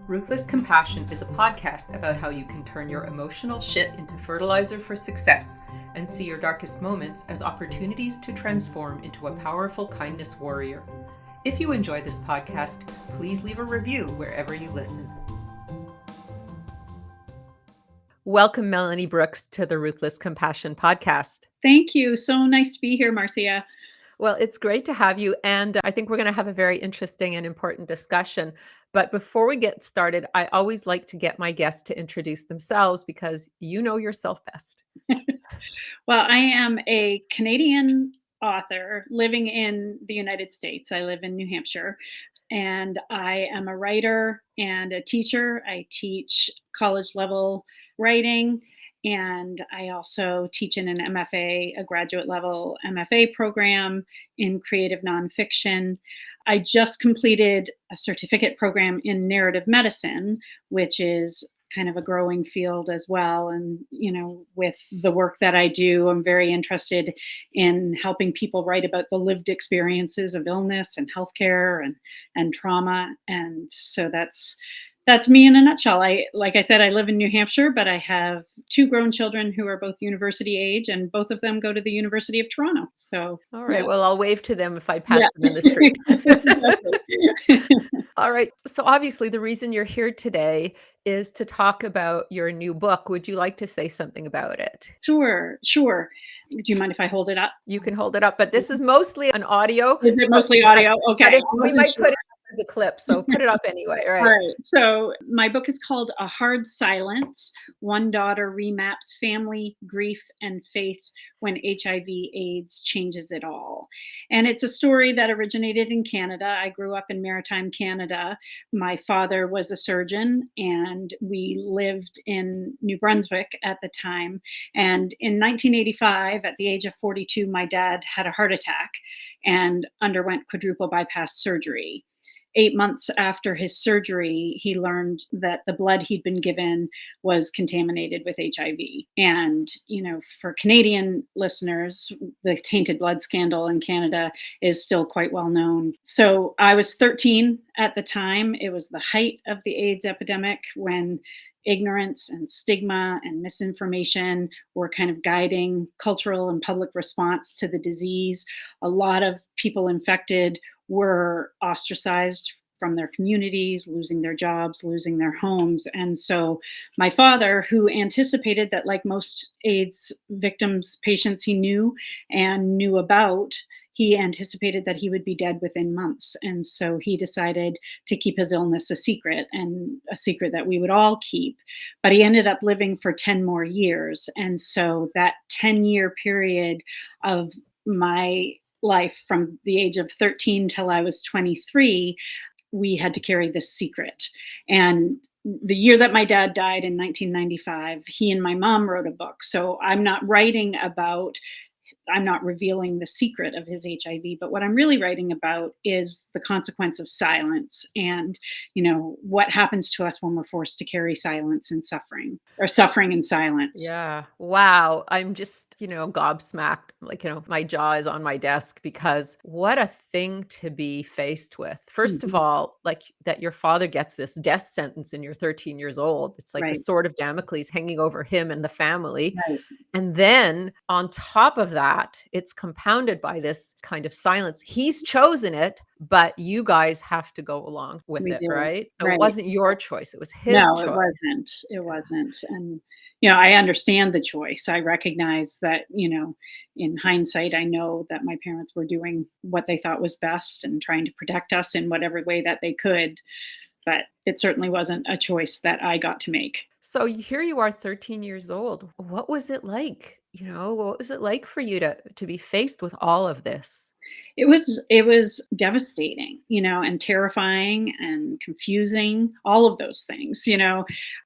Ruthless Compassion is a podcast about how you can turn your emotional shit into fertilizer for success and see your darkest moments as opportunities to transform into a powerful kindness warrior. If you enjoy this podcast, please leave a review wherever you listen. Welcome, Melanie Brooks, to the Ruthless Compassion podcast. Thank you. So nice to be here, Marcia. Well, it's great to have you. And I think we're going to have a very interesting and important discussion. But before we get started, I always like to get my guests to introduce themselves because you know yourself best. Well, I am a Canadian author living in the United States. I live in New Hampshire, and I am a writer and a teacher. I teach college level writing, and I also teach in an MFA, a graduate level MFA program in creative nonfiction. I just completed a certificate program in narrative medicine, which is kind of a growing field as well. And, with the work that I do, I'm very interested in helping people write about the lived experiences of illness and healthcare and trauma. And so that's me in a nutshell. Like I said, I live in New Hampshire, but I have two grown children who are both university age, and both of them go to the University of Toronto. So, all right. yeah. Well, I'll wave to them if I pass them in the street. All right. So obviously the reason you're here today is to talk about your new book. Would you like to say something about it? Sure. Do you mind if I hold it up? You can hold it up, but this is mostly an audio. Is it mostly audio? Okay. We might put it up as a clip, so put it up anyway, right? All right. So my book is called A Hard Silence. One Daughter Remaps Family, Grief, and Faith When HIV/AIDS Changes It All. And it's a story that originated in Canada. I grew up in maritime Canada. My father was a surgeon, and we lived in New Brunswick at the time. And in 1985, at the age of 42, my dad had a heart attack and underwent quadruple bypass surgery. 8 months after his surgery, he learned that the blood he'd been given was contaminated with HIV. And, for Canadian listeners, the tainted blood scandal in Canada is still quite well known. So I was 13 at the time. It was the height of the AIDS epidemic when ignorance and stigma and misinformation were kind of guiding cultural and public response to the disease. A lot of people infected were ostracized from their communities, losing their jobs, losing their homes. And so my father, who anticipated that, like most AIDS victims, patients he knew and knew about, he anticipated that he would be dead within months. And so he decided to keep his illness a secret, and a secret that we would all keep. But he ended up living for 10 more years. And so that 10-year period of my life, from the age of 13 till I was 23, we had to carry this secret. And the year that my dad died in 1995, he and my mom wrote a book. So I'm not revealing the secret of his HIV, but what I'm really writing about is the consequence of silence and, what happens to us when we're forced to carry silence and suffering, or suffering in silence. Yeah. Wow. I'm just, gobsmacked. My jaw is on my desk because what a thing to be faced with. First of all, like that your father gets this death sentence and you're 13 years old. It's like Right. the sword of Damocles hanging over him and the family. Right. And then on top of that, it's compounded by this kind of silence. He's chosen it, but you guys have to go along with We it, do. right? So Right. It wasn't your choice. It was his No, choice. it wasn't. And, I understand the choice. I recognize that, in hindsight, I know that my parents were doing what they thought was best and trying to protect us in whatever way that they could. But it certainly wasn't a choice that I got to make. So here you are 13 years old. What was it like? What was it like for you to be faced with all of this? It was devastating, and terrifying and confusing, all of those things.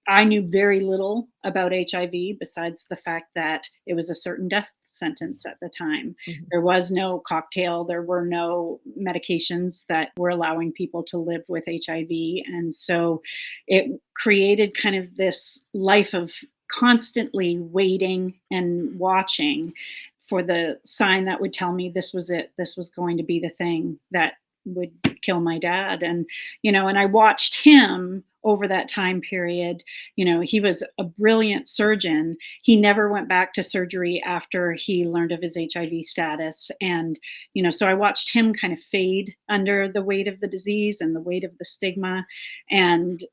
I knew very little about HIV besides the fact that it was a certain death sentence at the time. Mhm. There was no cocktail, there were no medications that were allowing people to live with HIV. And so it created kind of this life of constantly waiting and watching for the sign that would tell me this was it. This was going to be the thing that would kill my dad. And I watched him over that time period. He was a brilliant surgeon. He never went back to surgery after he learned of his HIV status. And, so I watched him kind of fade under the weight of the disease and the weight of the stigma. And,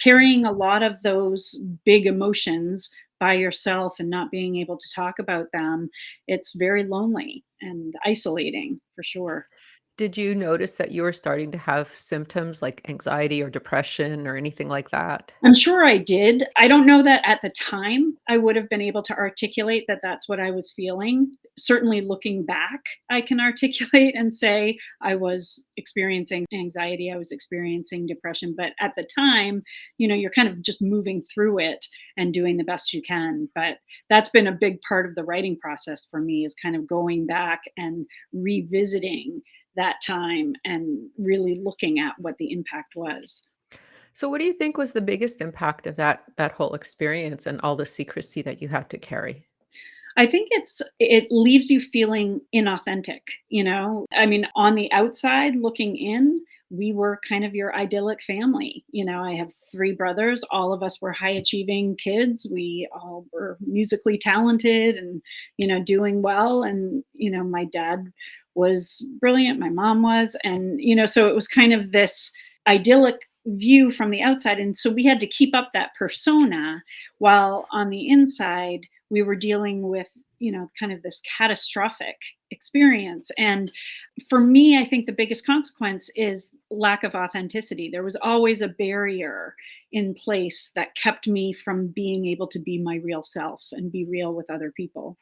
carrying a lot of those big emotions by yourself and not being able to talk about them, it's very lonely and isolating for sure. Did you notice that you were starting to have symptoms like anxiety or depression or anything like that? I'm sure I did. I don't know that at the time I would have been able to articulate that that's what I was feeling. Certainly looking back, I can articulate and say I was experiencing anxiety, I was experiencing depression, but at the time, you're kind of just moving through it and doing the best you can. But that's been a big part of the writing process for me, is kind of going back and revisiting that time and really looking at what the impact was. So what do you think was the biggest impact of that whole experience and all the secrecy that you had to carry? I think it leaves you feeling inauthentic, I mean, on the outside looking in, we were kind of your idyllic family. I have 3 brothers, all of us were high achieving kids. We all were musically talented and, doing well. And, my dad was brilliant, my mom was, and, so it was kind of this idyllic view from the outside. And so we had to keep up that persona while on the inside we were dealing with, kind of this catastrophic experience. And for me, I think the biggest consequence is lack of authenticity. There was always a barrier in place that kept me from being able to be my real self and be real with other people.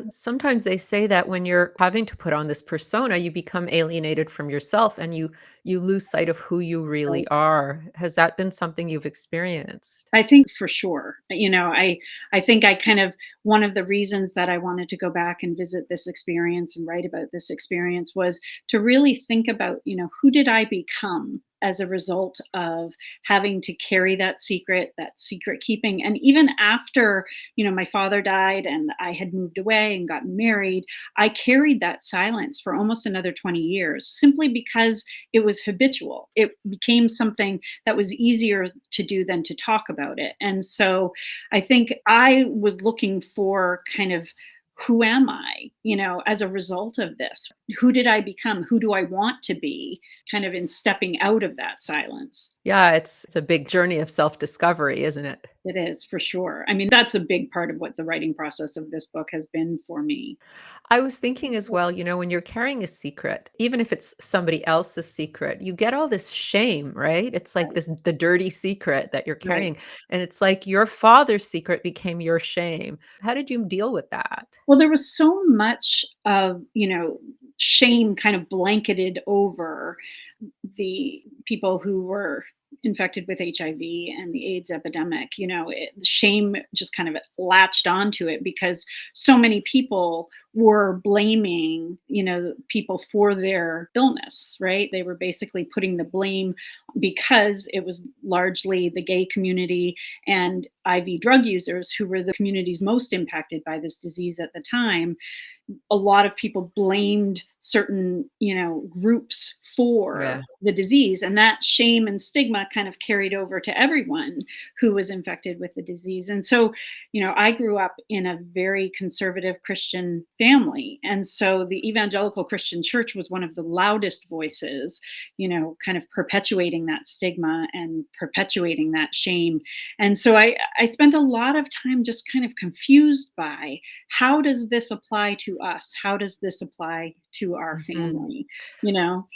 Sometimes they say that when you're having to put on this persona, you become alienated from yourself and you lose sight of who you really Right. are. Has that been something you've experienced? I think for sure. I think I kind of, one of the reasons that I wanted to go back and visit this experience and write about this experience was to really think about, who did I become as a result of having to carry that secret keeping. And even after, my father died and I had moved away and gotten married, I carried that silence for almost another 20 years simply because it was habitual. It became something that was easier to do than to talk about it. And so I think I was looking for kind of, who am I, as a result of this? Who did I become? Who do I want to be? Kind of in stepping out of that silence. Yeah, it's a big journey of self-discovery, isn't it? It is for sure. I mean, that's a big part of what the writing process of this book has been for me. I was thinking as well, when you're carrying a secret, even if it's somebody else's secret, you get all this shame, right? It's like Right. the dirty secret that you're Right. carrying. And it's like your father's secret became your shame. How did you deal with that? Well, there was so much of, shame kind of blanketed over the people who were infected with HIV and the AIDS epidemic. Shame just kind of latched onto it because so many people were blaming, people for their illness, right? They were basically putting the blame, because it was largely the gay community and IV drug users who were the communities most impacted by this disease at the time. A lot of people blamed certain, groups for Yeah. the disease, and that shame and stigma kind of carried over to everyone who was infected with the disease. And so, I grew up in a very conservative Christian family, and so the evangelical Christian church was one of the loudest voices, kind of perpetuating that stigma and perpetuating that shame. And so I spent a lot of time just kind of confused by, how does this apply to us? How does this apply to our Mhm. family? You know?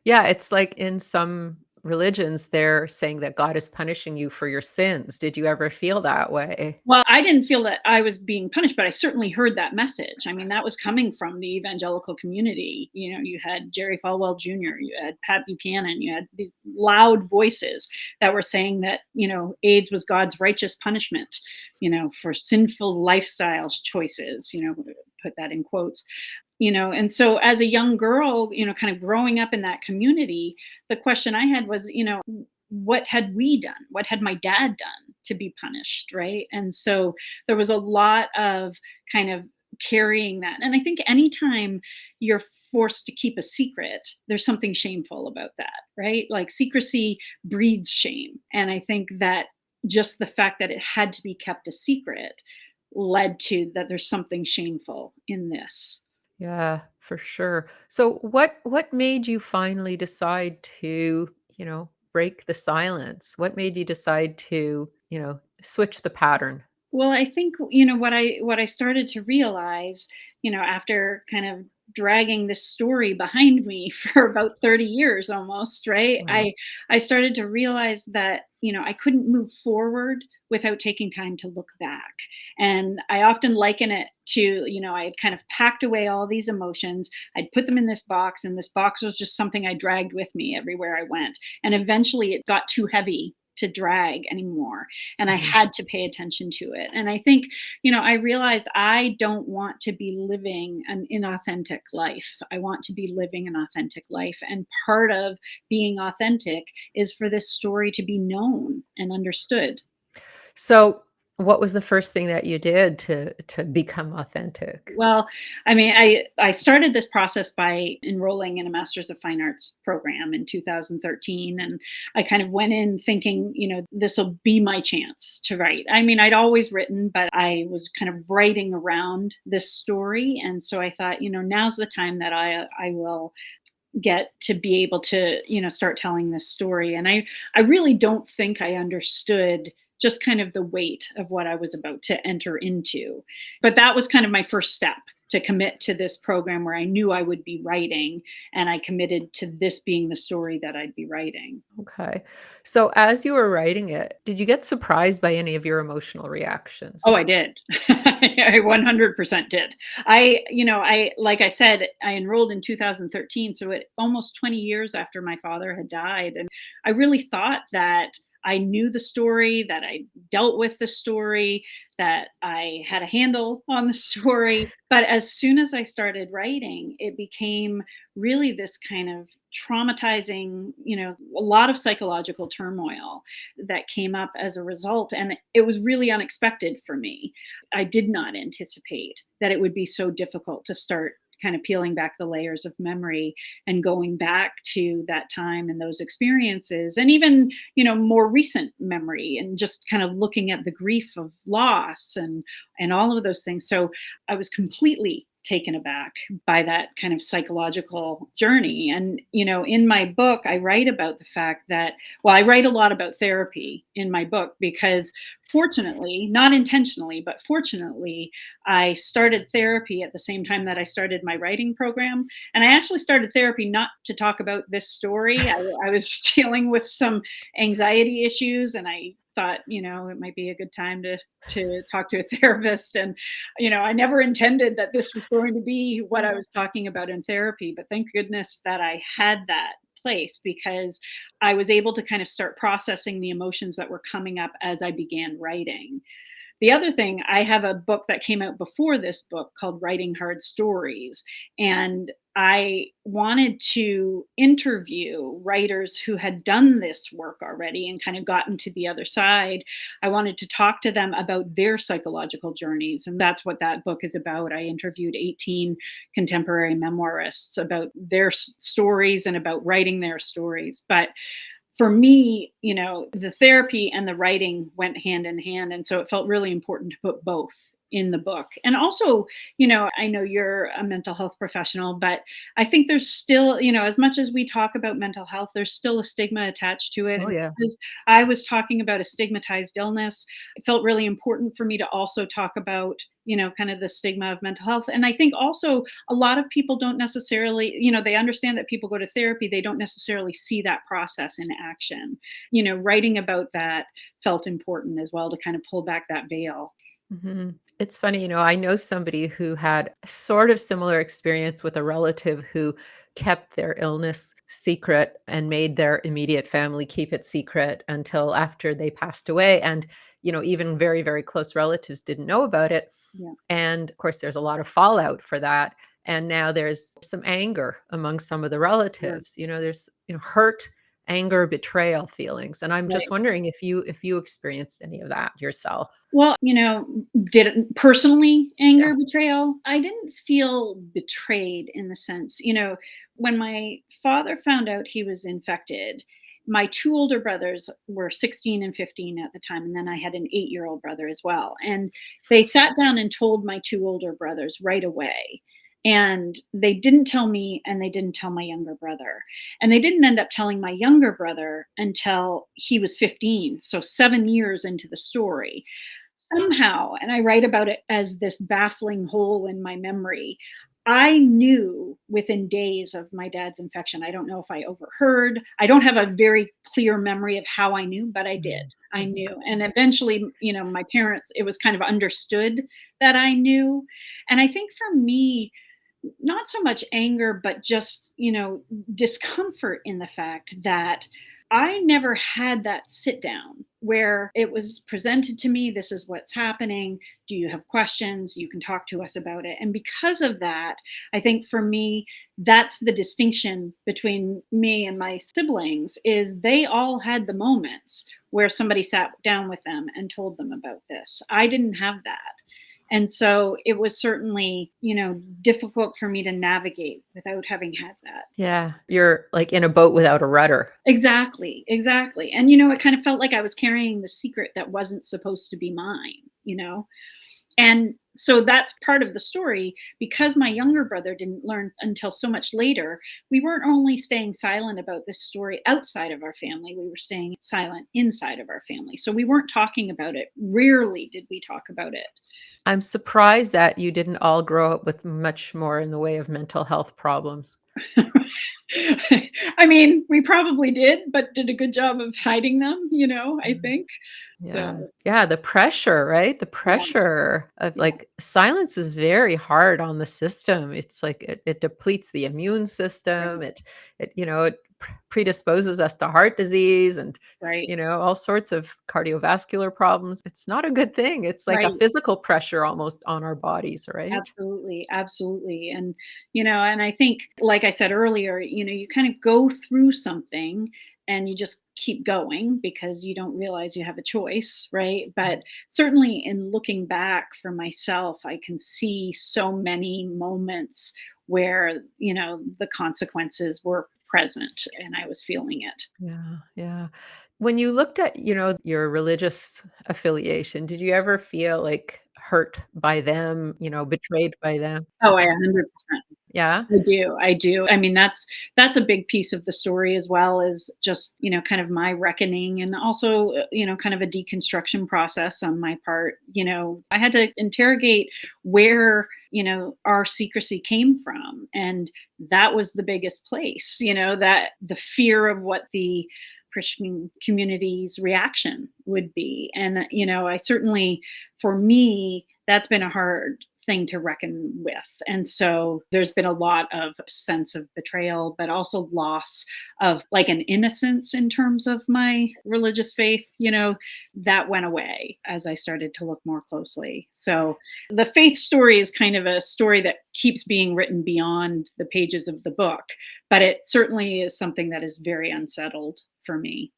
Yeah, it's like in some religions, they're saying that God is punishing you for your sins. Did you ever feel that way? Well, I didn't feel that I was being punished, but I certainly heard that message. I mean, that was coming from the evangelical community. You had Jerry Falwell Jr., you had Pat Buchanan, you had these loud voices that were saying that, AIDS was God's righteous punishment, for sinful lifestyle choices, put that in quotes. And so as a young girl, kind of growing up in that community, the question I had was, what had we done? What had my dad done to be punished? Right. And so there was a lot of kind of carrying that. And I think anytime you're forced to keep a secret, there's something shameful about that, right? Like secrecy breeds shame. And I think that just the fact that it had to be kept a secret led to that there's something shameful in this. Yeah, for sure. So what made you finally decide to, break the silence? What made you decide to, switch the pattern? Well, I think, what I started to realize, after kind of dragging this story behind me for about 30 years almost, right? Wow. I started to realize that, I couldn't move forward without taking time to look back. And I often liken it to, I had kind of packed away all these emotions. I'd put them in this box, and this box was just something I dragged with me everywhere I went. And eventually it got too heavy to drag anymore, and I Mhm. had to pay attention to it. And I think, I realized I don't want to be living an inauthentic life. I want to be living an authentic life. And part of being authentic is for this story to be known and understood. So, what was the first thing that you did to become authentic? Well, I mean, I started this process by enrolling in a Master's of Fine Arts program in 2013, and I kind of went in thinking, this will be my chance to write. I mean, I'd always written, but I was kind of writing around this story, and so I thought, now's the time that I will get to be able to, start telling this story. And I really don't think I understood just kind of the weight of what I was about to enter into. But that was kind of my first step to commit to this program where I knew I would be writing, and I committed to this being the story that I'd be writing. Okay. So, as you were writing it, did you get surprised by any of your emotional reactions? Oh, I did. I 100% did. Like I said, I enrolled in 2013, so it almost 20 years after my father had died, and I really thought that I knew the story, that I dealt with the story, that I had a handle on the story. But as soon as I started writing, it became really this kind of traumatizing, a lot of psychological turmoil that came up as a result. And it was really unexpected for me. I did not anticipate that it would be so difficult to start kind of peeling back the layers of memory and going back to that time and those experiences, and even, more recent memory, and just kind of looking at the grief of loss and all of those things. So I was completely taken aback by that kind of psychological journey. And, in my book, I write about the fact that, well, I write a lot about therapy in my book because, fortunately, not intentionally, but fortunately, I started therapy at the same time that I started my writing program. And I actually started therapy not to talk about this story. I was dealing with some anxiety issues, and I thought, it might be a good time to talk to a therapist. And, I never intended that this was going to be what I was talking about in therapy, but thank goodness that I had that place, because I was able to kind of start processing the emotions that were coming up as I began writing. The other thing, I have a book that came out before this book called Writing Hard Stories. And I wanted to interview writers who had done this work already and kind of gotten to the other side. I wanted to talk to them about their psychological journeys. And that's what that book is about. I interviewed 18 contemporary memoirists about their stories and about writing their stories. But for me, the therapy and the writing went hand in hand. And so it felt really important to put both in the book. And also, I know you're a mental health professional, but I think there's still, as much as we talk about mental health, there's still a stigma attached to it. Oh, And yeah. because I was talking about a stigmatized illness, it felt really important for me to also talk about, kind of the stigma of mental health. And I think also a lot of people don't necessarily, they understand that people go to therapy, they don't necessarily see that process in action. Writing about that felt important as well to kind of pull back that veil. Mhm. It's funny, I know somebody who had a sort of similar experience with a relative who kept their illness secret and made their immediate family keep it secret until after they passed away. And, even very, very close relatives didn't know about it. Yeah. And of course, there's a lot of fallout for that. And now there's some anger among some of the Sure. relatives. There's hurt anger, betrayal feelings. And I'm just Right. wondering if you experienced any of that yourself. Well, did it personally Yeah. anger, betrayal? I didn't feel betrayed in the sense, when my father found out he was infected, my two older brothers were 16 and 15 at the time. And then I had an 8-year-old brother as well. And they sat down and told my two older brothers right away. And they didn't tell me, and they didn't tell my younger brother. And they didn't end up telling my younger brother until he was 15. So 7 years into the story somehow, and I write about it as this baffling hole in my memory, I knew within days of my dad's infection. I don't know if I overheard. I don't have a very clear memory of how I knew, but I did. Mhm. I Mhm. knew. And eventually, my parents, it was kind of understood that I knew. And I think for me, not so much anger, but just, discomfort in the fact that I never had that sit down where it was presented to me. This is what's happening. Do you have questions? You can talk to us about it. And because of that, I think for me, that's the distinction between me and my siblings is they all had the moments where somebody sat down with them and told them about this. I didn't have that. And so it was certainly, difficult for me to navigate without having had that. Yeah, you're like in a boat without a rudder. Exactly, exactly. And, it kind of felt like I was carrying the secret that wasn't supposed to be mine. And so that's part of the story. Because my younger brother didn't learn until so much later, we weren't only staying silent about this story outside of our family, we were staying silent inside of our family. So we weren't talking about it. Rarely did we talk about it. I'm surprised that you didn't all grow up with much more in the way of mental health problems. I mean, we probably did, but did a good job of hiding them, I Mm. think. Yeah. So, Yeah, the pressure, right? The yeah, pressure of yeah, like silence is very hard on the system. It's like it depletes the immune system. right, It predisposes us to heart disease and right, all sorts of cardiovascular problems. It's not a good thing. It's like a right. physical pressure almost on our bodies, right? Absolutely, absolutely. And I think, like I said earlier, you kind of go through something and you just keep going because you don't realize you have a choice, right? But certainly in looking back for myself, I can see so many moments where, the consequences were present and I was feeling it. Yeah, yeah. When you looked at, your religious affiliation, did you ever feel like hurt by them, betrayed by them? Oh, I 100%. Yeah? I do, I do. I mean, that's a big piece of the story as well as just, kind of my reckoning and also, kind of a deconstruction process on my part. I had to interrogate where, our secrecy came from. And that was the biggest place, that the fear of what the Christian community's reaction would be. And, I certainly, for me, that's been a hard thing to reckon with. And so there's been a lot of sense of betrayal, but also loss of like an innocence in terms of my religious faith, that went away as I started to look more closely. So the faith story is kind of a story that keeps being written beyond the pages of the book, but it certainly is something that is very unsettled for me.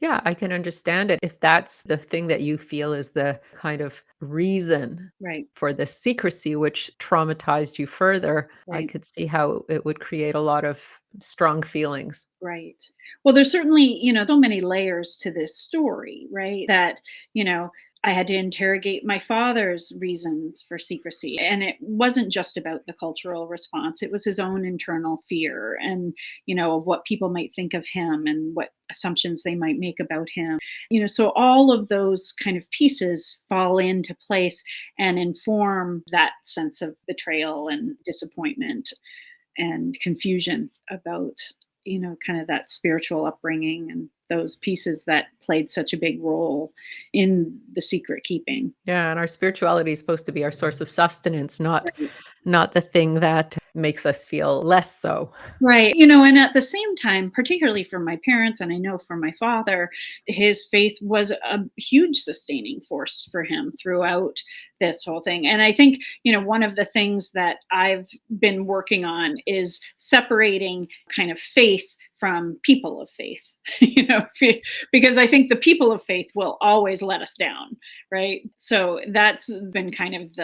Yeah, I can understand it. If that's the thing that you feel is the kind of reason Right, for the secrecy which traumatized you further, I right. could see how it would create a lot of strong feelings. Right. Well, there's certainly, so many layers to this story, right? That, I had to interrogate my father's reasons for secrecy. And it wasn't just about the cultural response, it was his own internal fear and, of what people might think of him and what assumptions they might make about him. So all of those kind of pieces fall into place and inform that sense of betrayal and disappointment and confusion about kind of that spiritual upbringing and those pieces that played such a big role in the secret keeping. Yeah, and our spirituality is supposed to be our source of sustenance, not Right. not the thing that makes us feel less so. Right. And at the same time, particularly for my parents, and I know for my father, his faith was a huge sustaining force for him throughout this whole thing. And I think, one of the things that I've been working on is separating kind of faith from people of faith, because I think the people of faith will always let us down, right? So that's been kind of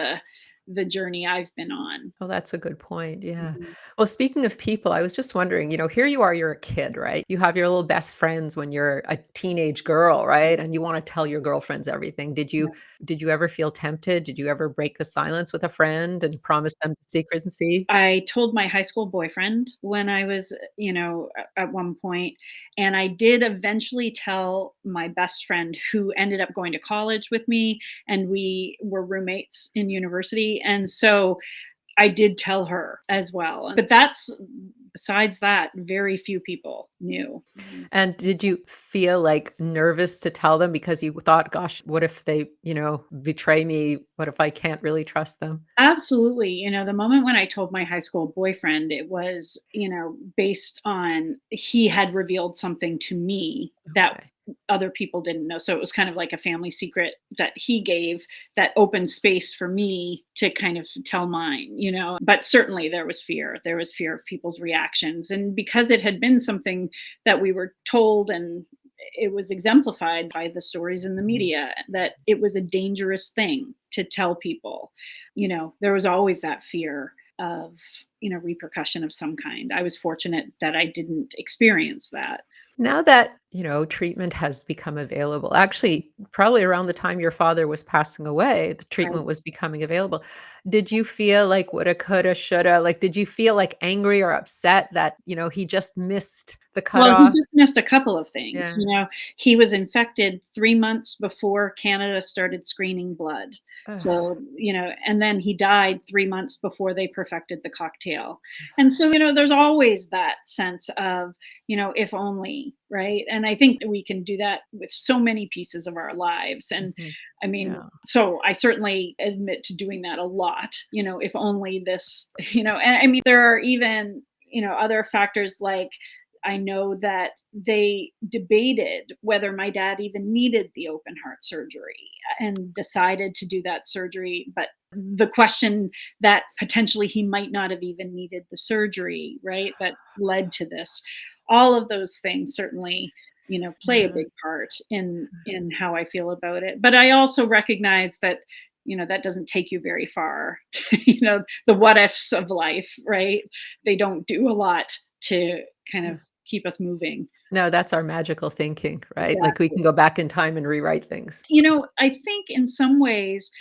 the journey I've been on. Oh, that's a good point. Yeah. Mhm. Well, speaking of people, I was just wondering, here you are, you're a kid, right? You have your little best friends when you're a teenage girl, right? And you want to tell your girlfriends everything. Did you ever feel tempted? Did you ever break the silence with a friend and promise them secrecy? I told my high school boyfriend when I was, at one point, and I did eventually tell my best friend who ended up going to college with me, and we were roommates in university. And so I did tell her as well. But besides that, very few people knew. Mhm. And did you feel, like, nervous to tell them because you thought, "Gosh, what if they, betray me? What if I can't really trust them?" Absolutely. The moment when I told my high school boyfriend, it was, based on he had revealed something to me that Okay. other people didn't know. So it was kind of like a family secret that he gave that opened space for me to kind of tell mine. But certainly there was fear. There was fear of people's reactions. And because it had been something that we were told, and it was exemplified by the stories in the media, that it was a dangerous thing to tell people. There was always that fear of, repercussion of some kind. I was fortunate that I didn't experience that. Now that, treatment has become available, actually, probably around the time your father was passing away, the Right. treatment was becoming available. Did you feel like woulda, coulda, shoulda? Like, did you feel like angry or upset that, he just missed the Well, he cutoff? just missed a couple of things. Yeah. He was infected 3 months before Canada started screening blood. Ugh. So, and then he died 3 months before they perfected the cocktail. And so, there's always that sense of, if only, right? And I think we can do that with so many pieces of our lives. And Mhm. I mean, Yeah. so I certainly admit to doing that a lot, if only this, and I mean, there are even, other factors like I know that they debated whether my dad even needed the open heart surgery and decided to do that surgery. But the question that potentially he might not have even needed the surgery, right? That led to this. All of those things certainly, play a Yeah. big part in how I feel about it. But I also recognize that, that doesn't take you very far. The what ifs of life, right? They don't do a lot to kind Yeah. of keep us moving. No, that's our magical thinking, right? Like, we Exactly. can go back in time and rewrite things. I think in some ways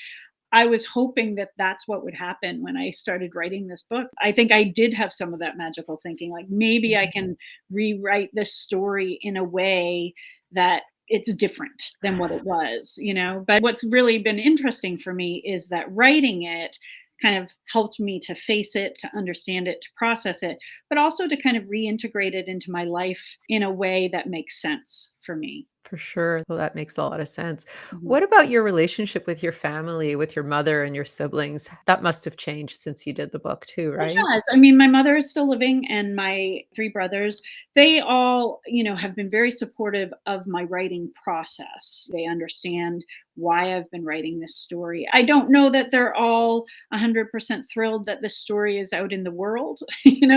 I was hoping that that's what would happen when I started writing this book. I think I did have some of that magical thinking, like maybe I Mhm. can rewrite this story in a way that it's different than what it was. But what's really been interesting for me is that writing it kind of helped me to face it, to understand it, to process it, but also to kind of reintegrate it into my life in a way that makes sense for me. For sure. Well, that makes a lot of sense. Mhm. What about your relationship with your family, with your mother and your siblings? That must have changed since you did the book too, It right? has. I mean, my mother is still living and my 3 brothers, they all, have been very supportive of my writing process. They understand why I've been writing this story. I don't know that they're all 100% thrilled that this story is out in the world,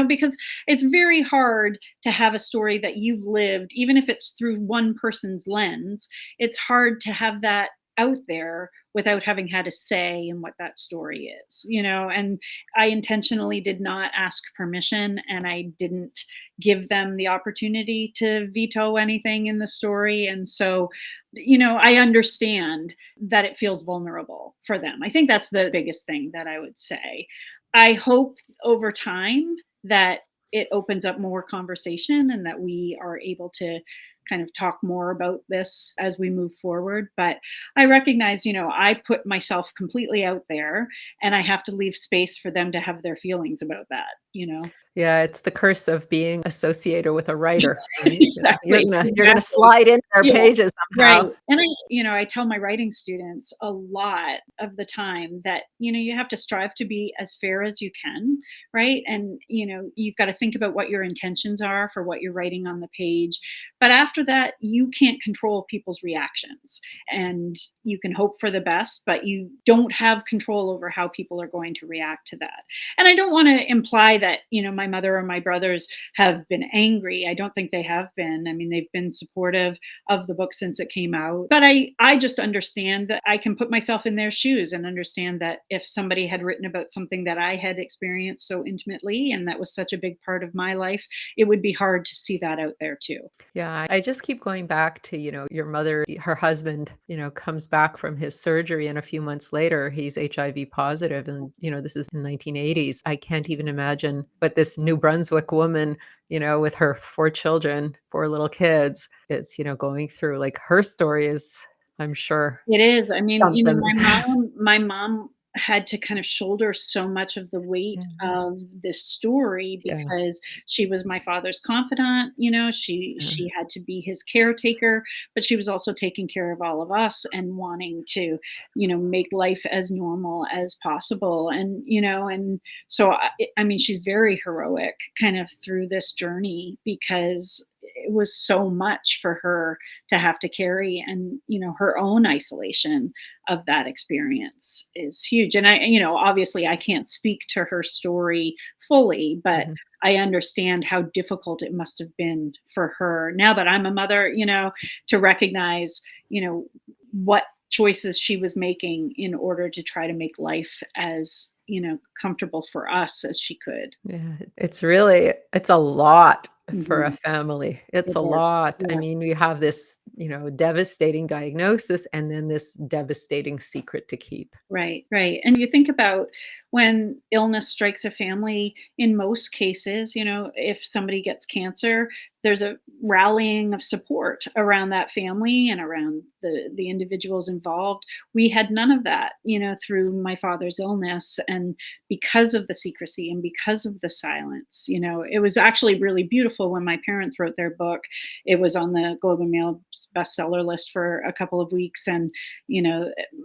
because it's very hard to have a story that you've lived, even if it's through one person's lens. It's hard to have that out there without having had a say in what that story is. And I intentionally did not ask permission, and I didn't give them the opportunity to veto anything in the story. And so, I understand that it feels vulnerable for them. I think that's the biggest thing that I would say. I hope over time that it opens up more conversation and that we are able to kind of talk more about this as we move forward. But I recognize, I put myself completely out there and I have to leave space for them to have their feelings about that. Yeah, it's the curse of being associated with a writer, right? You're Exactly, gonna you're gonna exactly. slide in their Yeah, pages right. somehow. And I tell my writing students a lot of the time that, you have to strive to be as fair as you can, right? And, you've got to think about what your intentions are for what you're writing on the page. But after that, you can't control people's reactions. And you can hope for the best, but you don't have control over how people are going to react to that. And I don't want to imply that, my my mother or my brothers have been angry. I don't think they have been. I mean, they've been supportive of the book since it came out. But I just understand that I can put myself in their shoes and understand that if somebody had written about something that I had experienced so intimately and that was such a big part of my life, it would be hard to see that out there too. Yeah, I just keep going back to, your mother, her husband, comes back from his surgery and a few months later he's HIV positive and, this is in 1980s. I can't even imagine what this New Brunswick woman, with her 4 children, 4 little kids is, going through. Like her story is, I'm sure, It is. I mean, something. my mom had to kind of shoulder so much of the weight Yeah, of this story yeah, because she was my father's confidant, she yeah. she had to be his caretaker, but she was also taking care of all of us and wanting to, make life as normal as possible. And so I mean, she's very heroic kind of through this journey because it was so much for her to have to carry, and her own isolation of that experience is huge. And obviously I can't speak to her story fully, but Mhm. I understand how difficult it must have been for her, now that I'm a mother, to recognize, what choices she was making in order to try to make life as, comfortable for us as she could. Yeah, it's a lot for a Mhm. family. It's It a is. lot. I Yeah. mean, we have this, devastating diagnosis and then this devastating secret to keep. Right, right. And you think about when illness strikes a family, in most cases, if somebody gets cancer, there's a rallying of support around that family and around the individuals involved. We had none of that, through my father's illness. And because of the secrecy and because of the silence, it was actually really beautiful when my parents wrote their book. It was on the Globe and Mail bestseller list for a couple of weeks. And,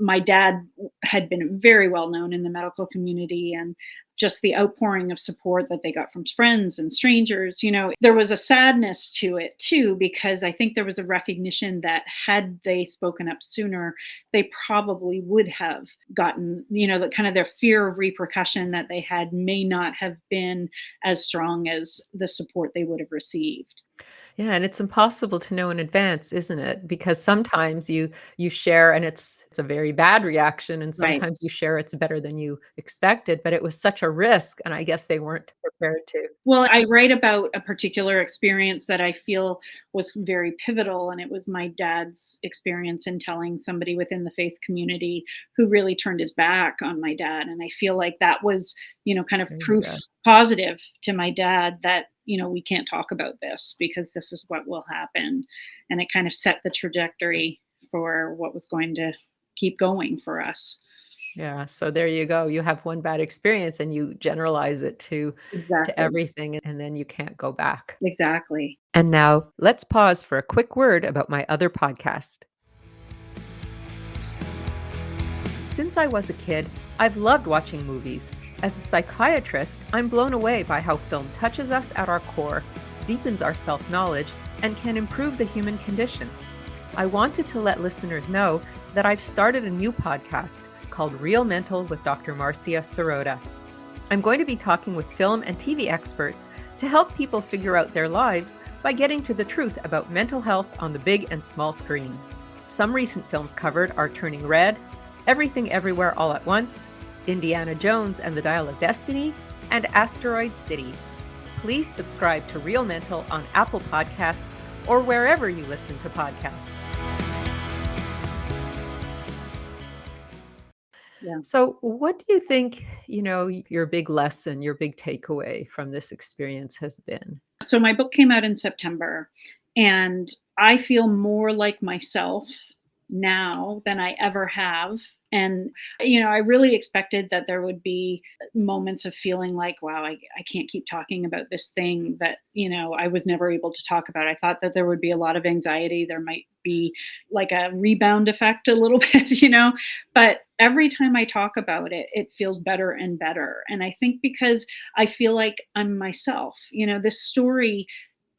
my dad had been very well known in the medical community, and just the outpouring of support that they got from friends and strangers, there was a sadness to it too, because I think there was a recognition that had they spoken up sooner, they probably would have gotten, the kind of their fear of repercussion that they had may not have been as strong as the support they would have received. Yeah, and it's impossible to know in advance, isn't it? Because sometimes you share and it's a very bad reaction, and Right. sometimes you share it's better than you expected, but it was such a risk, and I guess they weren't prepared to. Well, I write about a particular experience that I feel was very pivotal, and it was my dad's experience in telling somebody within the faith community who really turned his back on my dad. And I feel like that was, kind of Very proof good. positive to my dad that, we can't talk about this because this is what will happen. And it kind of set the trajectory for what was going to keep going for us. Yeah, so there you go. You have one bad experience and you generalize it to Exactly. everything, and then you can't go back. Exactly. And now let's pause for a quick word about my other podcast. Since I was a kid, I've loved watching movies. As a psychiatrist, I'm blown away by how film touches us at our core, deepens our self-knowledge, and can improve the human condition. I wanted to let listeners know that I've started a new podcast called Real Mental with Dr. Marcia Sirota. I'm going to be talking with film and TV experts to help people figure out their lives by getting to the truth about mental health on the big and small screen. Some recent films covered are Turning Red, Everything Everywhere All at Once, Indiana Jones and the Dial of Destiny, and Asteroid City. Please subscribe to Real Mental on Apple Podcasts or wherever you listen to podcasts. Yeah. So, what do you think, your big lesson, your big takeaway from this experience has been? So my book came out in September, and I feel more like myself now than I ever have. And I really expected that there would be moments of feeling like, wow, I can't keep talking about this thing that, I was never able to talk about. I thought that there would be a lot of anxiety. There might be like a rebound effect a little bit, but every time I talk about it, it feels better and better. And I think because I feel like I'm myself. This story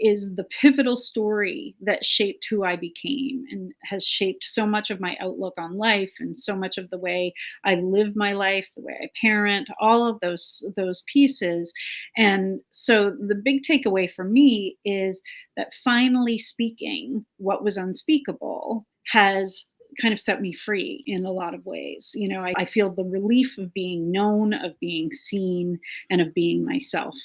is the pivotal story that shaped who I became and has shaped so much of my outlook on life and so much of the way I live my life, the way I parent, all of those pieces. And so the big takeaway for me is that finally speaking what was unspeakable has kind of set me free in a lot of ways. I feel the relief of being known, of being seen, and of being myself.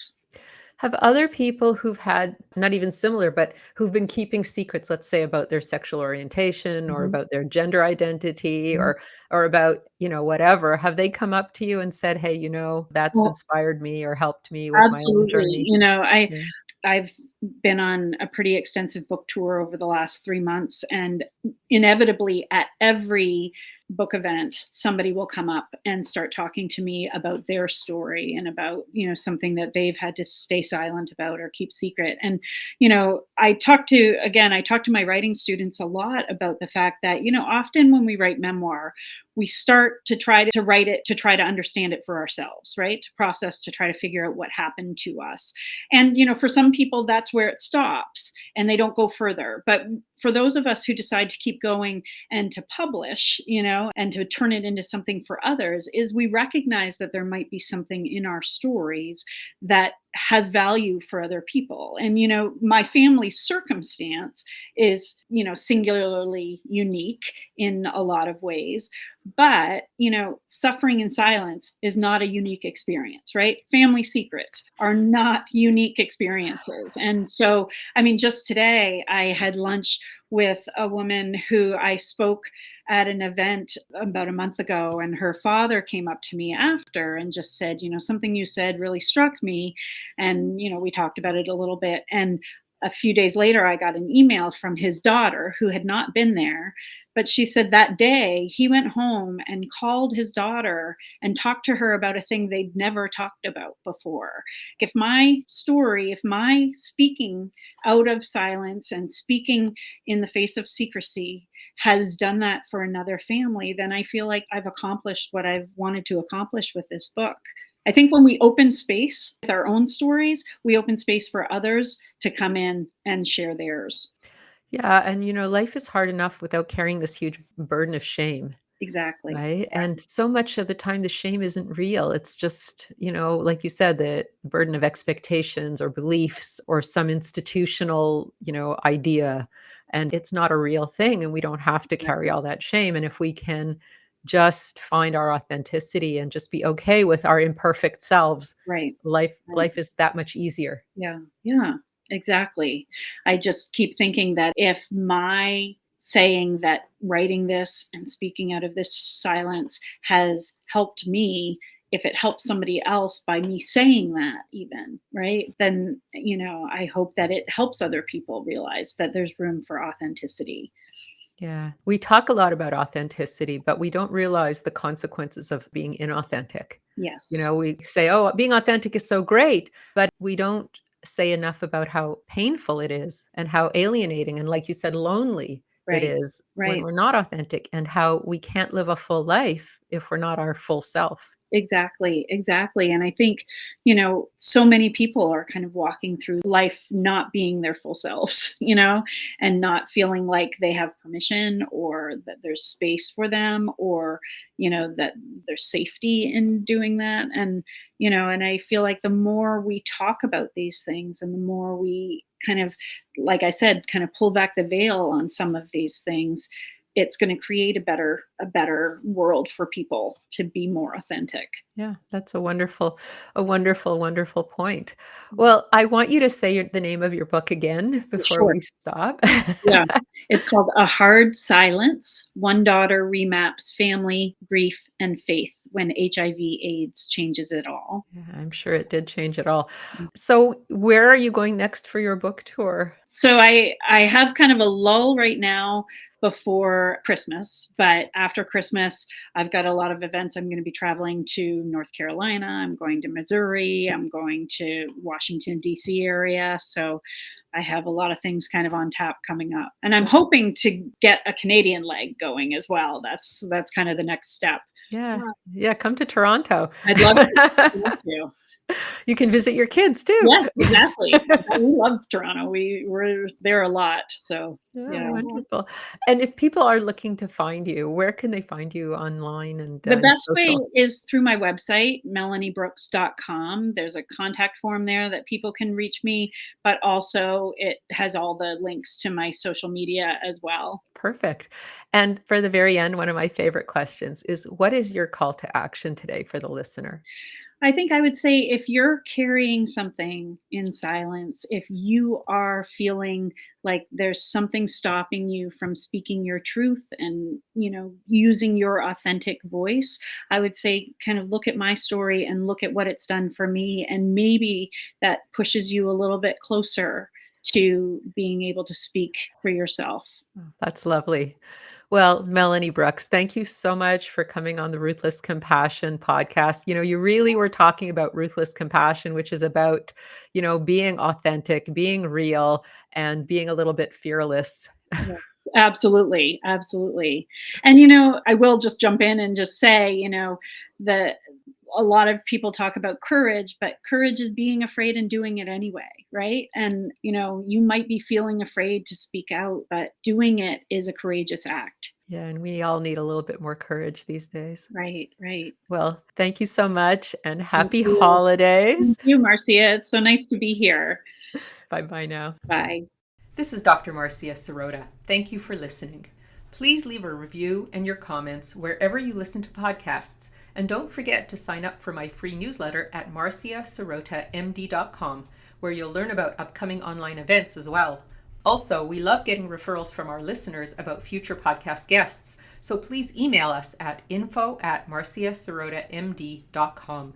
Have other people who've had not even similar, but who've been keeping secrets, let's say about their sexual orientation or Mhm. about their gender identity Mhm. or about, whatever, have they come up to you and said, "Hey, that's Well, inspired me or helped me with my own absolutely. journey?" Yeah. I've been on a pretty extensive book tour over the last 3 months, and inevitably at every book event, somebody will come up and start talking to me about their story and about, something that they've had to stay silent about or keep secret. And, I talk to my writing students a lot about the fact that, often when we write memoir, we start to try to write it to try to understand it for ourselves, right? To process, to try to figure out what happened to us. And, for some people, that's where it stops and they don't go further. But for those of us who decide to keep going and to publish, and to turn it into something for others, is we recognize that there might be something in our stories that has value for other people. And, my family's circumstance is, singularly unique in a lot of ways. But, suffering in silence is not a unique experience, right? Family secrets are not unique experiences. And so, just today I had lunch with a woman who I spoke at an event about a month ago, and her father came up to me after and just said, something you said really struck me. And, we talked about it a little bit. And a few days later, I got an email from his daughter who had not been there. But she said that day he went home and called his daughter and talked to her about a thing they'd never talked about before. If my story, if my speaking out of silence and speaking in the face of secrecy has done that for another family, then I feel like I've accomplished what I've wanted to accomplish with this book. I think when we open space with our own stories, we open space for others to come in and share theirs. Yeah, and life is hard enough without carrying this huge burden of shame. Exactly. Right? And so much of the time, the shame isn't real. It's just, like you said, the burden of expectations or beliefs or some institutional, idea. And it's not a real thing. And we don't have to carry Exactly. all that shame. And if we can just find our authenticity and just be okay with our imperfect selves, Right. life Right. life is that much easier. Yeah. Yeah. Exactly. I just keep thinking that if my saying that writing this and speaking out of this silence has helped me, if it helps somebody else by me saying that, even, right, then, I hope that it helps other people realize that there's room for authenticity. Yeah. We talk a lot about authenticity, but we don't realize the consequences of being inauthentic. Yes. We say, "Oh, being authentic is so great," but we don't say enough about how painful it is and how alienating and, like you said, lonely it Right. is when Right. we're not authentic and how we can't live a full life if we're not our full self. Exactly, exactly. And I think, so many people are kind of walking through life not being their full selves, and not feeling like they have permission or that there's space for them or, that there's safety in doing that. And I feel like the more we talk about these things and the more we kind of, like I said, kind of pull back the veil on some of these things, it's going to create a better world for people to be more authentic. Yeah, that's a wonderful, wonderful point. Well, I want you to say the name of your book again before Sure. we stop. Yeah. It's called A Hard Silence. One daughter remaps family, grief, and faith when HIV/AIDS changes it all. Yeah, I'm sure it did change it all. So, where are you going next for your book tour? So I have kind of a lull right now before Christmas, but after Christmas, I've got a lot of events. I'm going to be traveling to North Carolina. I'm going to Missouri. I'm going to Washington D.C. area. So I have a lot of things kind of on tap coming up, and I'm hoping to get a Canadian leg going as well. That's kind of the next step. Yeah. Yeah, come to Toronto. I'd love to. Love to. You can visit your kids too. Yes, exactly. We love Toronto. We're there a lot, so, Oh, yeah. wonderful. And if people are looking to find you, where can they find you online and The in best way social? is through my website, melaniebrooks.com. There's a contact form there that people can reach me, but also it has all the links to my social media as well. Perfect. And for the very end, one of my favorite questions is what is your call to action today for the listener? I think I would say if you're carrying something in silence, if you are feeling like there's something stopping you from speaking your truth and, using your authentic voice, I would say kind of look at my story and look at what it's done for me. And maybe that pushes you a little bit closer to being able to speak for yourself. Oh, that's lovely. Well, Melanie Brooks, thank you so much for coming on the Ruthless Compassion podcast. You really were talking about ruthless compassion, which is about, being authentic, being real, and being a little bit fearless. Yes, absolutely, absolutely. And, I will just jump in and just say, that a lot of people talk about courage, but courage is being afraid and doing it anyway, right? And, you might be feeling afraid to speak out, but doing it is a courageous act. Yeah, and we all need a little bit more courage these days. Right, right. Well, thank you so much and Thank happy you. holidays. Thank you, Marcia. It's so nice to be here. Bye bye now. Bye. This is Dr. Marcia Sirota. Thank you for listening. Please leave a review and your comments wherever you listen to podcasts. And don't forget to sign up for my free newsletter at marciasirotamd.com, where you'll learn about upcoming online events as well. Also, we love getting referrals from our listeners about future podcast guests, so please email us at info@marciasirotamd.com.